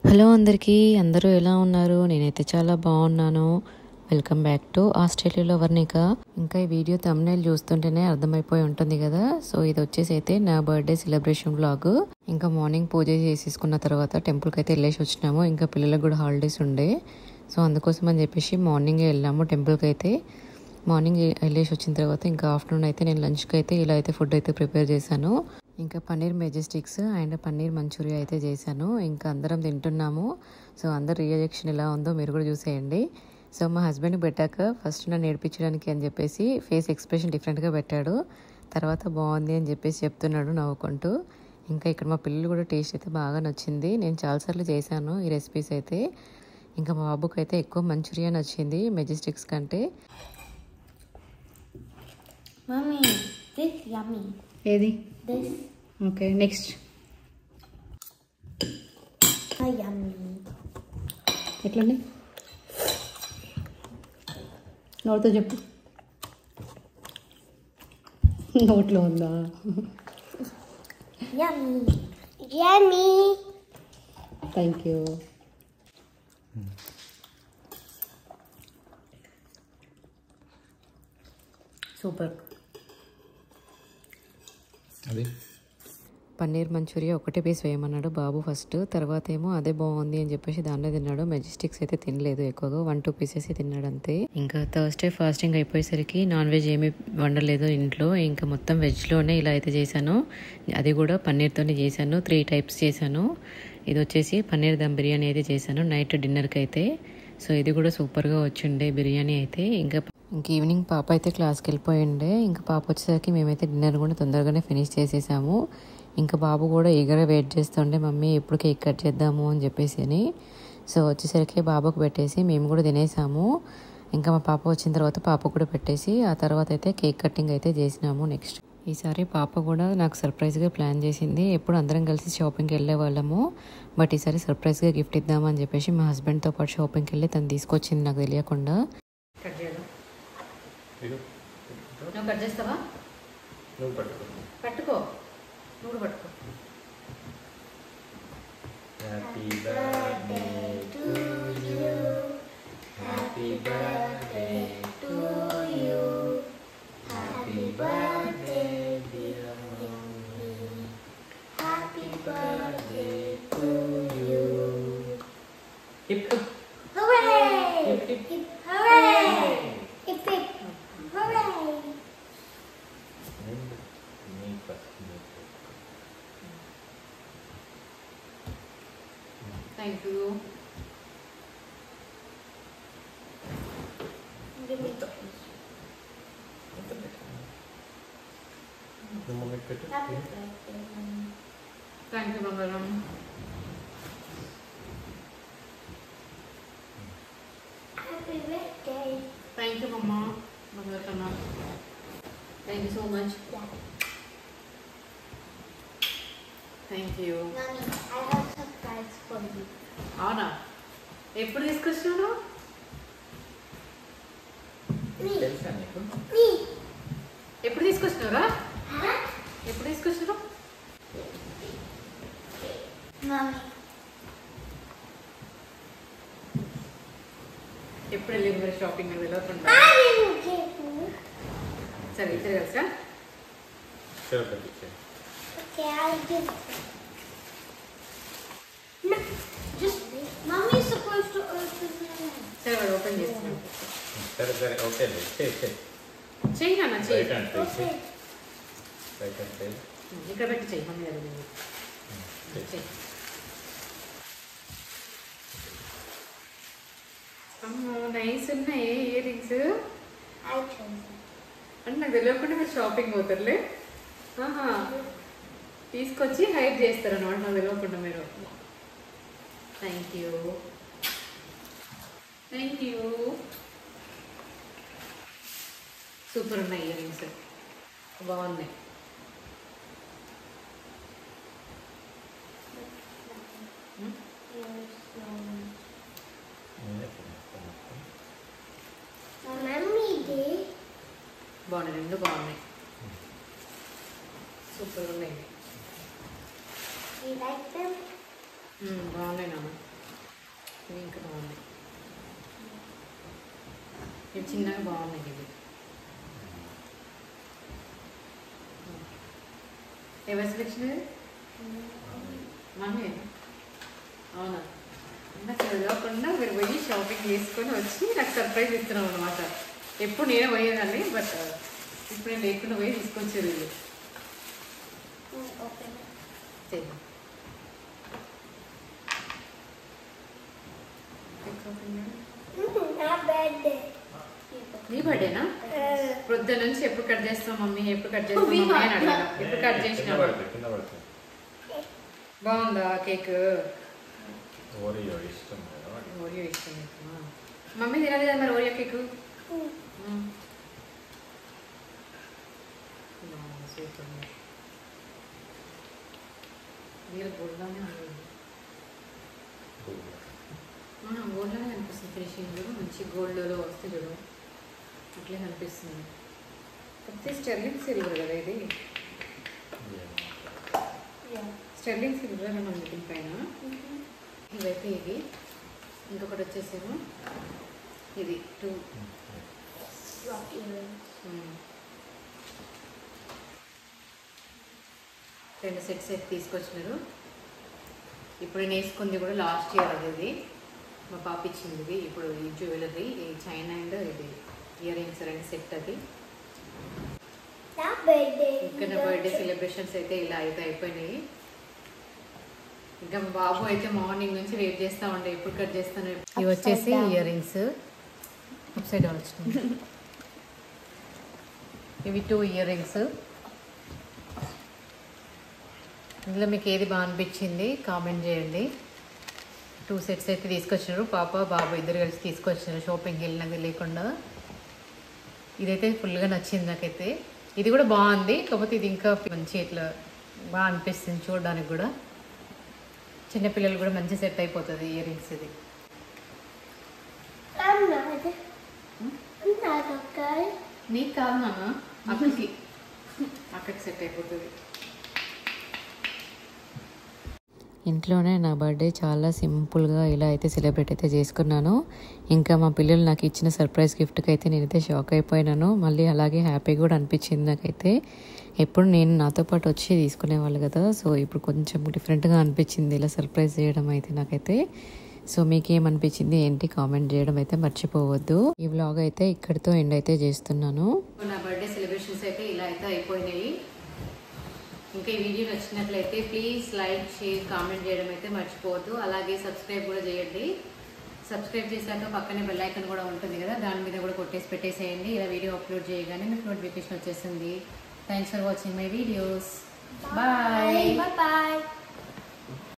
Hello అందరికీ, అందరూ ఎలా ఉన్నారు? నేనైతే చాలా బాగున్నాను. వెల్కమ్ బ్యాక్ టు ఆస్ట్రేలియాలో వర్ణిక. ఇంకా ఈ వీడియో థంబ్నెయిల్ చూస్తుంటేనే అర్థమైపోయి ఉంటుంది కదా. సో ఇది వచ్చేసి అయితే నా బర్త్డే సెలబ్రేషన్ వ్లాగ్. ఇంకా మార్నింగ్ పూజ చేసేసుకున్న తర్వాత టెంపుల్కి అయితే వెళ్ళేసి వచ్చినాము. ఇంకా పిల్లలకు కూడా హాలిడేస్ ఉండే, సో అందుకోసం అని చెప్పేసి మార్నింగే వెళ్ళాము టెంపుల్కి అయితే. మార్నింగ్ వెళ్ళేసి వచ్చిన తర్వాత ఇంకా ఆఫ్టర్నూన్ అయితే నేను లంచ్కి అయితే ఇలా అయితే ఫుడ్ అయితే ప్రిపేర్ చేశాను. ఇంకా పన్నీర్ మెజెస్టిక్స్ అండ్ పన్నీర్ మంచూరియా అయితే చేశాను. ఇంకా అందరం తింటున్నాము. సో అందరు రియాక్షన్ ఎలా ఉందో మీరు కూడా చూసేయండి. సో మా హస్బెండ్కి పెట్టాక ఫస్ట్ నన్ను నేర్పించడానికి అని చెప్పేసి ఫేస్ ఎక్స్ప్రెషన్ డిఫరెంట్గా పెట్టాడు. తర్వాత బాగుంది అని చెప్పేసి చెప్తున్నాడు నవ్వుకుంటూ. ఇంకా ఇక్కడ మా పిల్లలు కూడా టేస్ట్ అయితే బాగా నచ్చింది. నేను చాలాసార్లు చేశాను ఈ రెసిపీస్ అయితే. ఇంకా మా బాబుకి అయితే ఎక్కువ మంచూరియా నచ్చింది మెజెస్టిక్స్ కంటే. Mommy, this yummy. ఏది? This okay, next. yummy. ఎట్లండి? నోటితో చెప్పు. నోట్లో ఉందా? Yummy. Yummy. Thank you. Super. అది పన్నీర్ మంచూరియా ఒకటే పీస్ వేయమన్నాడు బాబు ఫస్ట్. తర్వాత ఏమో అదే బాగుంది అని చెప్పేసి దాన్నే తిన్నాడు. మెజెస్టిక్స్ అయితే తినలేదు, ఎక్కువగా 1-2 పీసెస్ తిన్నాడు అంతే. ఇంకా థర్స్డే ఫాస్టింగ్ అయిపోయేసరికి నాన్ వెజ్ ఏమీ వండలేదు ఇంట్లో. ఇంకా మొత్తం వెజ్లోనే ఇలా అయితే చేశాను. అది కూడా పన్నీర్తోనే చేశాను. 3 టైప్స్ చేశాను. ఇది వచ్చేసి పన్నీర్ దమ్ బిర్యానీ అయితే చేశాను నైట్ డిన్నర్కి అయితే. సో ఇది కూడా సూపర్గా వచ్చిండే బిర్యానీ అయితే. ఇంక ఈవినింగ్ పాప అయితే క్లాస్కి వెళ్ళిపోయిండే. ఇంకా పాప వచ్చేసరికి మేమైతే డిన్నర్ కూడా తొందరగానే ఫినిష్ చేసేసాము. ఇంకా బాబు కూడా ఈగర్గా వెయిట్ చేస్తుండే, మమ్మీ ఎప్పుడు కేక్ కట్ చేద్దాము అని చెప్పేసి అని. సో వచ్చేసరికి బాబుకు పెట్టేసి మేము కూడా తినేసాము. ఇంకా మా పాప వచ్చిన తర్వాత పాప కూడా పెట్టేసి ఆ తర్వాత అయితే కేక్ కటింగ్ అయితే చేసినాము. నెక్స్ట్ ఈసారి పాప కూడా నాకు సర్ప్రైజ్గా ప్లాన్ చేసింది. ఎప్పుడు అందరం కలిసి షాపింగ్కి వెళ్ళే వాళ్ళము, బట్ ఈసారి సర్ప్రైజ్గా గిఫ్ట్ ఇద్దామని చెప్పేసి మా హస్బెండ్తో పాటు షాపింగ్కి వెళ్ళి తను తీసుకొచ్చింది నాకు తెలియకుండా. కట్ చేయాలి. నువ్వు కట్ చేస్తావా? నువ్వు పట్టుకో. పట్టుకో, నువ్వు పట్టుకో. Happy birthday to you, happy birthday to you, happy birthday dear mummy, happy birthday to you. Hip Hooray! Hip hip Hip, hooray! Hip, hip, hooray! నీ ఫస్ట్ థ్యాంక్ యూ. నువ్వు మమ్మీ పెట్టు. Happy birthday, Mommy. Thank you బంగారం. Happy birthday. Thank you మమ్మ. బంగారం. Thank you so much. Yeah. Thank you. Mommy, I have surprise for you. అవునా? ఎప్పుడు తీసుకొచ్చినావు? Me. తెలుసా నీకు? Me. ఎప్పుడు తీసుకొచ్చినావురా? Huh? ఎప్పుడు తీసుకొచ్చినావు? Mommy. ఎప్పుడు వెళ్ళింది మరి షాపింగ్ వెళ్ళకుండా? I didn't give you. సరే ఇద్దరు కలిసా? సరే పెట్టు. Okay, I'll give you. No, just Mommy's supposed to open it. సరే వాడు ఓపెన్ చేస్తున్నాను. సరే సరే ఓకే చెయ్యి చెయ్యి నాన్న చెయ్యి. Right hand Okay. Right hand చెయ్యి. ఇక్కడ పెట్టి చెయ్యి మమ్మీ గారు చెయ్యి. అమ్మో నైస్ ఉన్నాయి ear rings. I chose it. అంటే నాకు తెలియకుండా మీరు షాపింగ్ పోతారులే. ఆహా, తీసుకొచ్చి హైడ్ చేస్తారు అన్నమాట నాకు తెలియకుండా మీరు. Thank you. Thank you. Super ఉన్నాయి ఇయర్ రింగ్స్, బాగున్నాయి. Mommy did. బాగున్నాయి, రెండు బాగున్నాయి. సూపర్ ఉన్నాయి. You like them? బాగున్నాయి నాన్న. ఇవి ఇంకా బాగున్నాయి, ఇవి చిన్నగా బాగున్నాయి. ఇవి ఎవరి సెలెక్షన్ ఇది? మమ్మీ అవునా? నాకు తెలియకుండా మీరు పోయి షాపింగ్ చేసుకొని వచ్చి నాకు సర్ప్రైజ్ ఇస్తున్నాం అనమాట. ఎప్పుడు నేనే పోయేదాన్ని, బట్ ఇప్పుడు నేను లేకుండా పోయి తీసుకొచ్చేది వీళ్ళు. చేద్దాం. నీ బర్త్డేనా? ప్రొద్దు నుంచి ఎప్పుడు కట్ చేస్తాం మమ్మీ, ఎప్పుడు కట్ చేస్తాం మమ్మీ అని అడిగా. ఎప్పుడు కట్ చేసినా బాగుందా కేక్? ఓరియో ఇష్టం. ఓరియో ఇష్టం. మమ్మీ తినాలి కదా మరి ఓరియో కేక్. సూపర్. మీరు గోల్డ్లోనే ఉంది, గోల్డ్లోనే కనిపిస్తుంది. ఫినిషింగ్ మంచి గోల్డ్లో వస్తే చూడు అట్లే కనిపిస్తుంది. కాకపోతే స్టెర్లింగ్ సిల్వర్ కదా ఇది, స్టెర్లింగ్ సిల్వర్ అని ఉంది దీనిపైన. ఇవైతే ఇది, ఇంకొకటి వచ్చేసేమో ఇది 2 సెట్స్ అయితే తీసుకొచ్చినారు. ఇప్పుడు నేను వేసుకుంది కూడా లాస్ట్ ఇయర్ అది మా పాప ఇచ్చింది. ఇది ఇప్పుడు ఈ జ్యువెలరీ, ఈ చైన్ అండ్ ఇది ఇయర్ రింగ్స్ 2 సెట్. అది ఇంకా నా బర్త్డే సెలబ్రేషన్స్ అయితే ఇలా అయితే అయిపోయినాయి. ఇంకా మా బాబు అయితే మార్నింగ్ నుంచి వెయిట్ చేస్తూ ఉండే ఎప్పుడు కట్ చేస్తాను. ఇవి వచ్చేసి ear rings up side down వచ్చినాయి. ఇవి 2 ఇయర్ రింగ్స్. ఇందులో మీకు ఏది బాగా అనిపించింది కామెంట్ చేయండి. 2 సెట్స్ అయితే తీసుకొచ్చినారు. పాప బాబు ఇద్దరు కలిసి తీసుకొచ్చినారు షాపింగ్కి వెళ్ళినది లేకుండా. ఇదైతే ఫుల్గా నచ్చింది నాకైతే. ఇది కూడా బాగుంది, కాకపోతే ఇది ఇంకా మంచి ఇట్లా బాగా అనిపిస్తుంది చూడడానికి కూడా. చిన్నపిల్లలు కూడా మంచి సెట్ అయిపోతుంది ఇయర్ రింగ్స్. ఇది నీకు కాదు నాన్న, అక్కడికి సెట్ అయిపోతుంది. ఇంట్లోనే నా బర్త్డే చాలా సింపుల్గా ఇలా అయితే సెలబ్రేట్ అయితే చేసుకున్నాను. ఇంకా మా పిల్లలు నాకు ఇచ్చిన సర్ప్రైజ్ గిఫ్ట్కి అయితే నేనైతే షాక్ అయిపోయినాను. మళ్ళీ అలాగే హ్యాపీ కూడా అనిపించింది నాకైతే. ఎప్పుడు నేను నాతో పాటు వచ్చి తీసుకునేవాళ్ళు కదా, సో ఇప్పుడు కొంచెం డిఫరెంట్గా అనిపించింది ఇలా సర్ప్రైజ్ చేయడం అయితే నాకైతే. సో మీకేమనిపించింది ఏంటి కామెంట్ చేయడం అయితే మర్చిపోవద్దు. ఈ వ్లాగ్ అయితే ఇక్కడితో ఎండ్ అయితే చేస్తున్నాను. నా బర్త్డే సెలబ్రేషన్స్ అయితే ఇలా అయితే అయిపోయినాయి. ఇంకా ఈ వీడియో నచ్చినట్లయితే ప్లీజ్ లైక్, షేర్, కామెంట్ చేయడం అయితే మర్చిపోవద్దు. అలాగే సబ్స్క్రైబ్ కూడా చేయండి. సబ్స్క్రైబ్ చేశాక పక్కనే బెల్ ఐకాన్ కూడా ఉంటుంది కదా, దాని మీద కూడా కొట్టేసి పెట్టేసేయండి. ఇలా వీడియో అప్లోడ్ చేయగానే మీకు నోటిఫికేషన్ వచ్చేస్తుంది. Thanks for watching my videos. Bye.